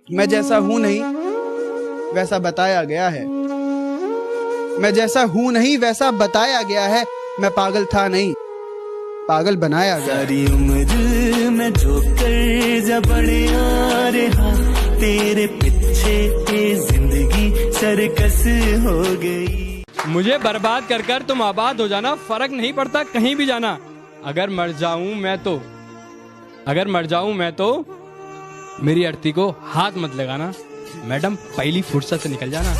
मैं जैसा हूं नहीं वैसा बताया गया है। मैं जैसा हूं नहीं वैसा बताया गया है। मैं पागल था नहीं, पागल बनाया गया। सारी उम्र में जो कर्जा बड़े आ रहा, तेरे पीछे जिंदगी सर्कस हो गई। मुझे बर्बाद कर कर तुम आबाद हो जाना, फर्क नहीं पड़ता कहीं भी जाना। अगर मर जाऊं मैं तो मेरी अर्थी को हाथ मत लगाना। मैडम पहली फुर्सत से निकल जाना।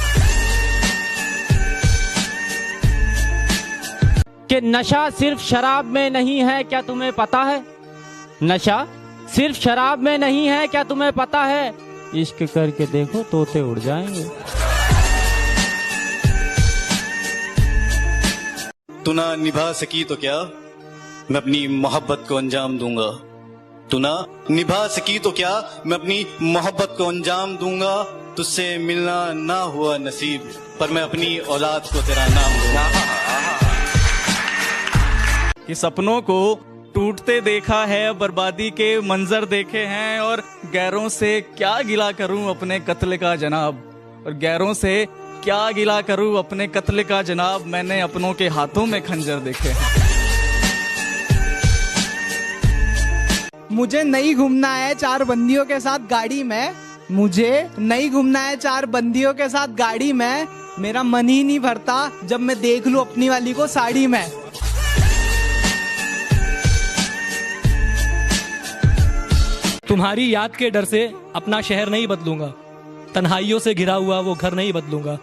कि नशा सिर्फ शराब में नहीं है, क्या तुम्हें पता है? नशा सिर्फ शराब में नहीं है, क्या तुम्हें पता है? इश्क करके देखो तोते उड़ जाएंगे। तू ना निभा सकी तो क्या, मैं अपनी मोहब्बत को अंजाम दूंगा। तू ना निभा सकी तो क्या, मैं अपनी मोहब्बत को अंजाम दूंगा। तुझसे मिलना ना हुआ नसीब, पर मैं अपनी औलाद को तेरा नाम दूंगा। कि सपनों को टूटते देखा है, बर्बादी के मंजर देखे हैं, और गैरों से क्या गिला करूं अपने कत्ल का जनाब। और गैरों से क्या गिला करूं अपने कत्ल का जनाब, मैंने अपनों के हाथों में खंजर देखे हैं। मुझे नहीं घूमना है 4 बंदियों के साथ गाड़ी में। मुझे नहीं घूमना है 4 बंदियों के साथ गाड़ी में। मेरा मन ही नहीं भरता जब मैं देख लूं अपनी वाली को साड़ी में। तुम्हारी याद के डर से अपना शहर नहीं बदलूंगा, तन्हाइयों से घिरा हुआ वो घर नहीं बदलूंगा।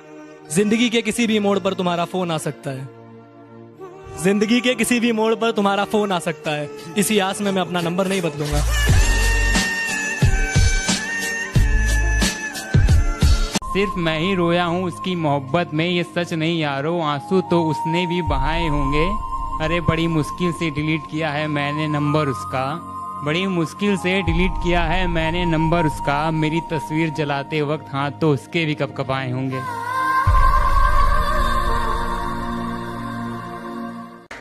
जिंदगी के किसी भी मोड़ पर तुम्हारा फोन आ सकता है, जिंदगी के किसी भी मोड़ पर तुम्हारा फोन आ सकता है। इसी आस में मैं अपना नंबर नहीं बदलूंगा। सिर्फ मैं ही रोया हूँ उसकी मोहब्बत में, ये सच नहीं यारो, आंसू तो उसने भी बहाए होंगे। अरे बड़ी मुश्किल से डिलीट किया है मैंने नंबर उसका, बड़ी मुश्किल से डिलीट किया है मैंने नंबर उसका। मेरी तस्वीर जलाते वक्त हाथ तो उसके भी कपकपाए होंगे।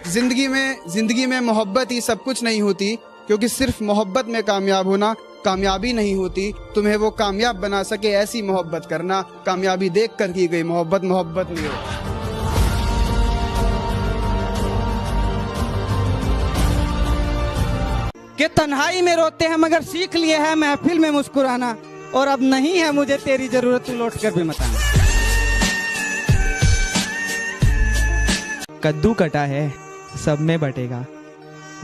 जिंदगी में मोहब्बत ही सब कुछ नहीं होती, क्योंकि सिर्फ मोहब्बत में कामयाब होना कामयाबी नहीं होती। तुम्हें वो कामयाब बना सके ऐसी मोहब्बत करना। कामयाबी देख कर की गई मोहब्बत नहीं होती। कि तन्हाई में रोते हैं मगर सीख लिए हैं महफिल में मुस्कुराना, और अब नहीं है मुझे तेरी जरूरत, तू लौट कर भी मत आना। कद्दू कटा है सब में बटेगा,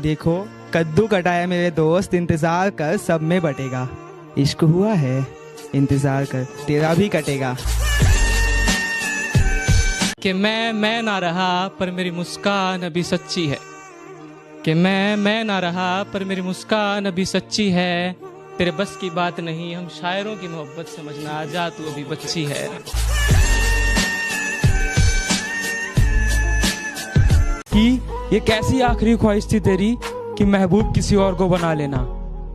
देखो कद्दू कटा है मेरे दोस्त, इंतजार कर सब में बटेगा। इश्क हुआ है इंतजार कर तेरा भी कटेगा। कि मैं ना रहा पर मेरी मुस्कान अभी सच्ची है, कि मैं ना रहा पर मेरी मुस्कान अभी सच्ची है। तेरे बस की बात नहीं, हम शायरों की मोहब्बत समझना, आजा तू अभी बच्ची है। कि ये कैसी आखिरी ख्वाहिश थी तेरी कि महबूब किसी और को बना लेना।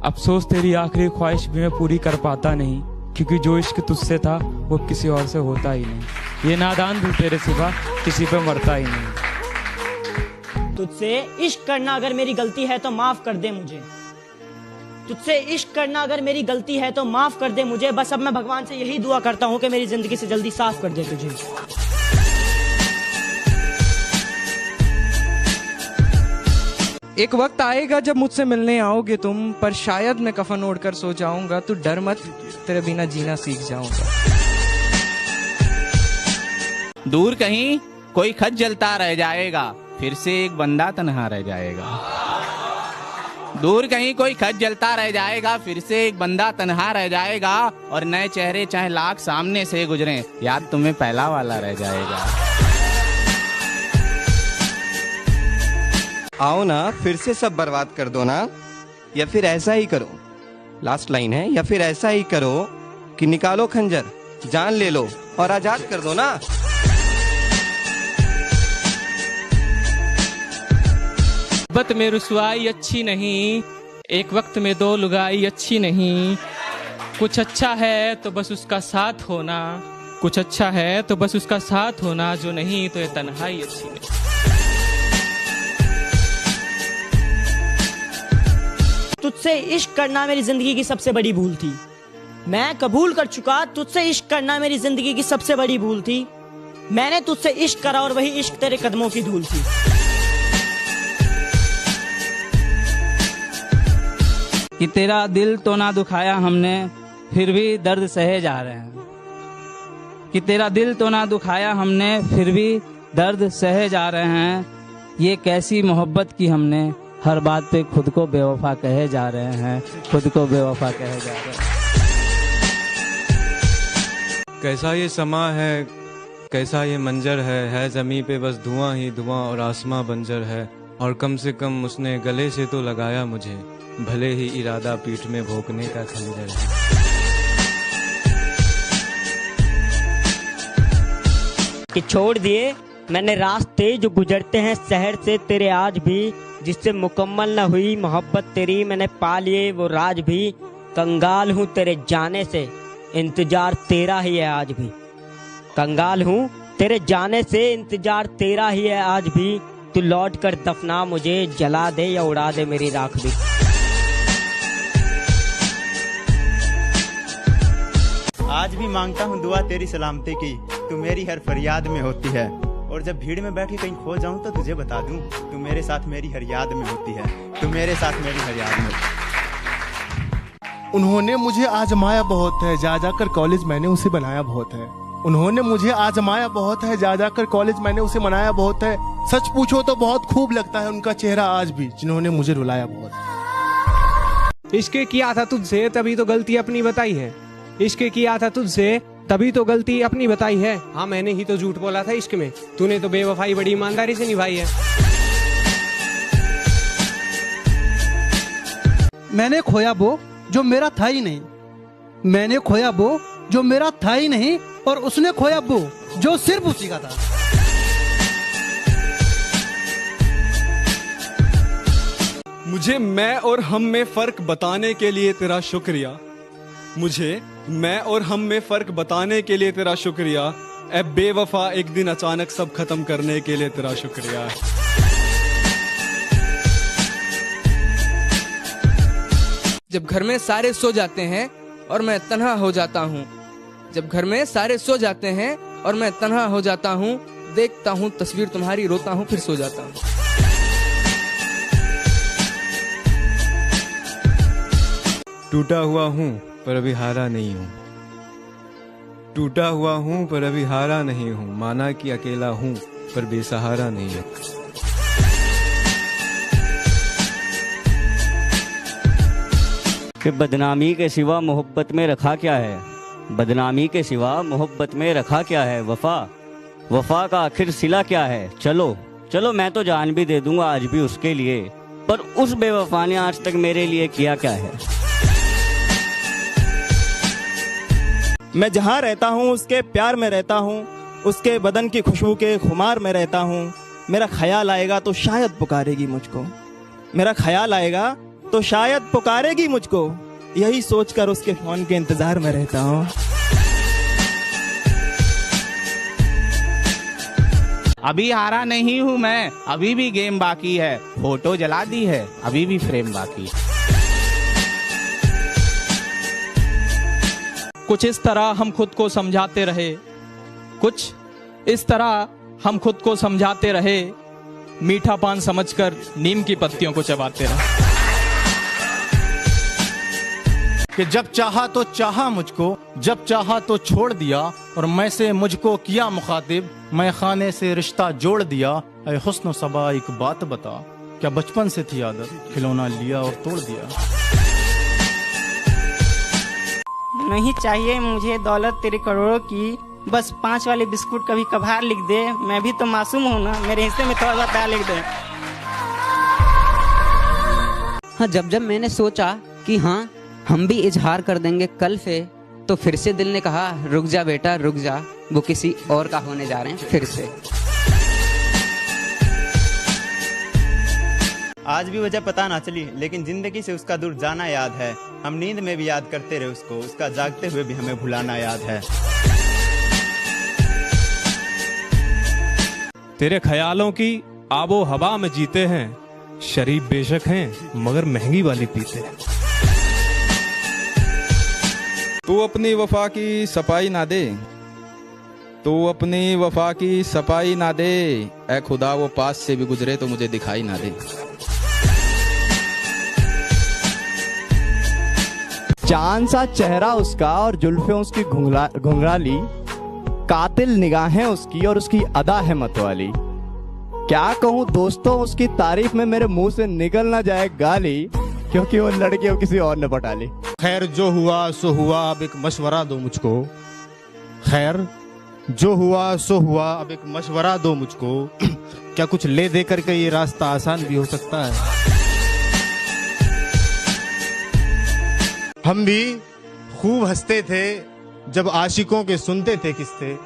अफसोस तेरी आखिरी ख्वाहिश भी मैं पूरी कर पाता नहीं, क्योंकि जो इश्क तुझसे था वो किसी और से होता ही नहीं। ये नादान दिल तेरे सिवा किसी पे मरता ही नहीं। तुझसे इश्क करना अगर मेरी गलती है तो माफ कर दे मुझे। तुझसे इश्क करना अगर मेरी गलती है तो माफ कर दे मुझे। बस अब मैं भगवान से यही दुआ करता हूँ कि मेरी जिंदगी से जल्दी साफ कर दे तुझे। एक वक्त आएगा जब मुझसे मिलने आओगे तुम, पर शायद मैं कफन ओढ़कर सो जाऊंगा। तू डर मत, तेरे बिना जीना सीख जाऊंगा। दूर कहीं कोई खत जलता रह जाएगा, फिर से एक बंदा तन्हा रह जाएगा। दूर कहीं कोई खत जलता रह जाएगा, फिर से एक बंदा तन्हा रह जाएगा। और नए चेहरे चाहे लाख सामने से गुजरे, याद तुम्हें पहला वाला रह जाएगा। आओ ना फिर से सब बर्बाद कर दो ना, या फिर ऐसा ही करो, लास्ट लाइन है, या फिर ऐसा ही करो कि निकालो खंजर, जान ले लो और आजाद कर दो ना। मोहब्बत में रुसवाई अच्छी नहीं, एक वक्त में दो लुगाई अच्छी नहीं। कुछ अच्छा है तो बस उसका साथ होना, कुछ अच्छा है तो बस उसका साथ होना, जो नहीं तो ये तन्हाई अच्छी नहीं। तुझसे इश्क करना मेरी जिंदगी की सबसे बड़ी भूल थी। मैं कबूल कर चुका, तुझसे इश्क करना मेरी जिंदगी की सबसे बड़ी भूल थी। मैंने तुझसे इश्क करा और वही इश्क तेरे कदमों की धूल थी। कि तेरा दिल तो ना दुखाया हमने, फिर भी दर्द सहे जा रहे हैं। कि तेरा दिल तो ना दुखाया हमने, फिर भी दर्द सहे जा रहे हैं। ये कैसी मोहब्बत की हमने, हर बात पे खुद को बेवफा कहे जा रहे हैं, खुद को बेवफा कहे जा रहे हैं। कैसा ये समा है, कैसा ये मंजर है ज़मीं पे बस धुआं ही धुआं और आसमां बंजर है। और कम से कम उसने गले से तो लगाया मुझे, भले ही इरादा पीठ में भोंकने का खंजर है। कि छोड़ दिए मैंने रास्ते जो गुजरते हैं शहर से तेरे आज भी, जिससे मुकम्मल न हुई मोहब्बत तेरी मैंने पा लिए वो राज भी। कंगाल हूँ तेरे जाने से, इंतजार तेरा ही है आज भी। कंगाल हूँ तेरे जाने से, इंतजार तेरा ही है आज भी। तू लौट कर दफना मुझे, जला दे या उड़ा दे मेरी राख भी। आज भी मांगता हूँ दुआ तेरी सलामती की, तू मेरी हर फरियाद में होती है। और जब भीड़ में बैठ के कहीं खो जाऊं तो तुझे बता दूं, तू मेरे साथ मेरी हर याद में होती है, तू मेरे साथ मेरी हर याद में। उन्होंने मुझे आजमाया बहुत है, जा जाकर कॉलेज मैंने उसे बनाया बहुत है। उन्होंने मुझे आजमाया बहुत है, जा जाकर कॉलेज मैंने उसे मनाया बहुत है। सच पूछो तो बहुत खूब लगता है उनका चेहरा आज भी, जिन्होंने मुझे रुलाया बहुत। इश्क किया था तुझसे तभी तो गलती अपनी बताई है। इश्क किया था तुझसे तभी तो गलती अपनी बताई है। हाँ मैंने ही तो झूठ बोला था इश्क में, तूने तो बेवफाई बड़ी ईमानदारी से निभाई है। मैंने खोया वो जो मेरा था ही नहीं, मैंने खोया वो जो मेरा था ही नहीं, और उसने खोया वो जो सिर्फ उसी का था। मुझे मैं और हम में फर्क बताने के लिए तेरा शुक्रिया। मुझे मैं और हम में फर्क बताने के लिए तेरा शुक्रिया। ए बेवफा एक दिन अचानक सब खत्म करने के लिए तेरा शुक्रिया। जब घर में सारे सो जाते हैं और मैं तन्हा हो जाता हूँ, जब घर में सारे सो जाते हैं और मैं तन्हा हो जाता हूँ, देखता हूँ तस्वीर तुम्हारी, रोता हूँ फिर सो जाता हूँ। टूटा हुआ हूँ पर अभी हारा नहीं हूँ, टूटा हुआ हूँ पर अभी हारा नहीं हूँ। माना कि अकेला हूँ पर बेसहारा नहीं हूँ। कि बदनामी के सिवा मोहब्बत में रखा क्या है, बदनामी के सिवा मोहब्बत में रखा क्या है। वफा वफा का आखिर सिला क्या है। चलो चलो मैं तो जान भी दे दूंगा आज भी उसके लिए, पर उस बेवफा ने आज तक मेरे लिए किया क्या है। मैं जहाँ रहता हूँ उसके प्यार में रहता हूँ, उसके बदन की खुशबू के खुमार में रहता हूँ। मेरा ख्याल आएगा तो शायद पुकारेगी मुझको, मेरा ख्याल आएगा तो शायद पुकारेगी मुझको, यही सोचकर उसके फोन के इंतजार में रहता हूँ। अभी हारा नहीं हूँ मैं, अभी भी गेम बाकी है। फोटो जला दी है, अभी भी फ्रेम बाकी। कुछ इस तरह हम खुद को समझाते रहे, कुछ इस तरह हम खुद को समझाते रहे, मीठा पान समझकर नीम की पत्तियों को चबाते रहे। कि जब चाहा तो चाहा मुझको, जब चाहा तो छोड़ दिया, और मैं से मुझको किया मुखातिब, मैं खाने से रिश्ता जोड़ दिया। ऐ हुस्न सबा एक बात बता, क्या बचपन से थी आदत, खिलौना लिया और तोड़ दिया। नहीं चाहिए मुझे दौलत तेरे करोड़ों की, बस 5 वाले बिस्कुट कभी कभार लिख दे। मैं भी तो मासूम हूँ ना, मेरे हिस्से में थोड़ा सा प्यार लिख दे। हाँ जब जब मैंने सोचा कि हाँ हम भी इजहार कर देंगे कल से, तो फिर से दिल ने कहा रुक जा बेटा रुक जा, वो किसी और का होने जा रहे हैं फिर से। आज भी वजह पता ना चली, लेकिन जिंदगी से उसका दूर जाना याद है। हम नींद में भी याद करते रहे उसको, उसका जागते हुए भी हमें भुलाना याद है। तेरे ख्यालों की आबो हवा में जीते हैं, शरीफ बेशक हैं मगर महंगी वाली पीते हैं। तू अपनी वफा की सफाई ना दे, तू अपनी वफा की सफाई ना दे, ऐ खुदा वो पास से भी गुजरे तो मुझे दिखाई ना दे। चांद सा चेहरा उसका और जुल्फें उसकी घुंघराली, कातिल निगाहें उसकी और उसकी अदा है मतवाली। क्या कहूँ दोस्तों उसकी तारीफ में मेरे मुंह से निकल ना जाए गाली, क्योंकि वो लड़की अब किसी और ने पटा ली। खैर जो हुआ सो हुआ, अब एक मशवरा दो मुझको। खैर जो हुआ सो हुआ, अब एक मशवरा दो मुझको। क्या कुछ ले दे करके ये रास्ता आसान भी हो सकता है? हम भी खूब हंसते थे जब आशिकों के सुनते थे किस्से,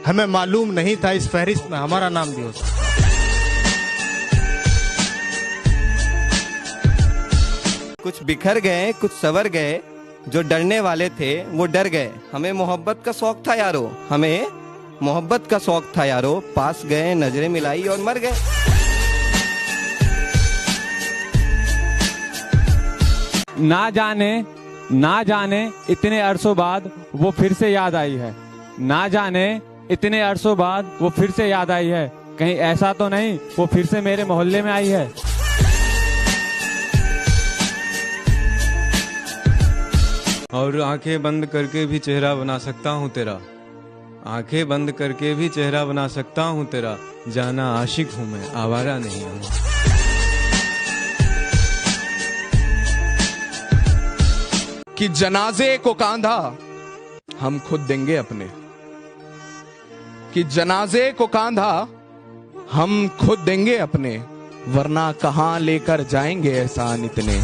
हमें मालूम नहीं था इस फहरिस्त में हमारा नाम भी हो सकता। कुछ बिखर गए कुछ सवर गए, जो डरने वाले थे वो डर गए। हमें मोहब्बत का शौक था यारो, हमें मोहब्बत का शौक था यारो, पास गए नजरें मिलाई और मर गए। ना जाने इतने अरसों बाद वो फिर से याद आई है, ना जाने इतने अरसों बाद वो फिर से याद आई है, कहीं ऐसा तो नहीं वो फिर से मेरे मोहल्ले में आई है। और आंखें बंद करके भी चेहरा बना सकता हूँ तेरा, आंखें बंद करके भी चेहरा बना सकता हूँ तेरा, जाना आशिक हूँ मैं, आवारा नहीं हूँ। कि जनाजे को कांधा हम खुद देंगे अपने, कि जनाजे को कांधा हम खुद देंगे अपने, वरना कहां लेकर जाएंगे एहसान इतने।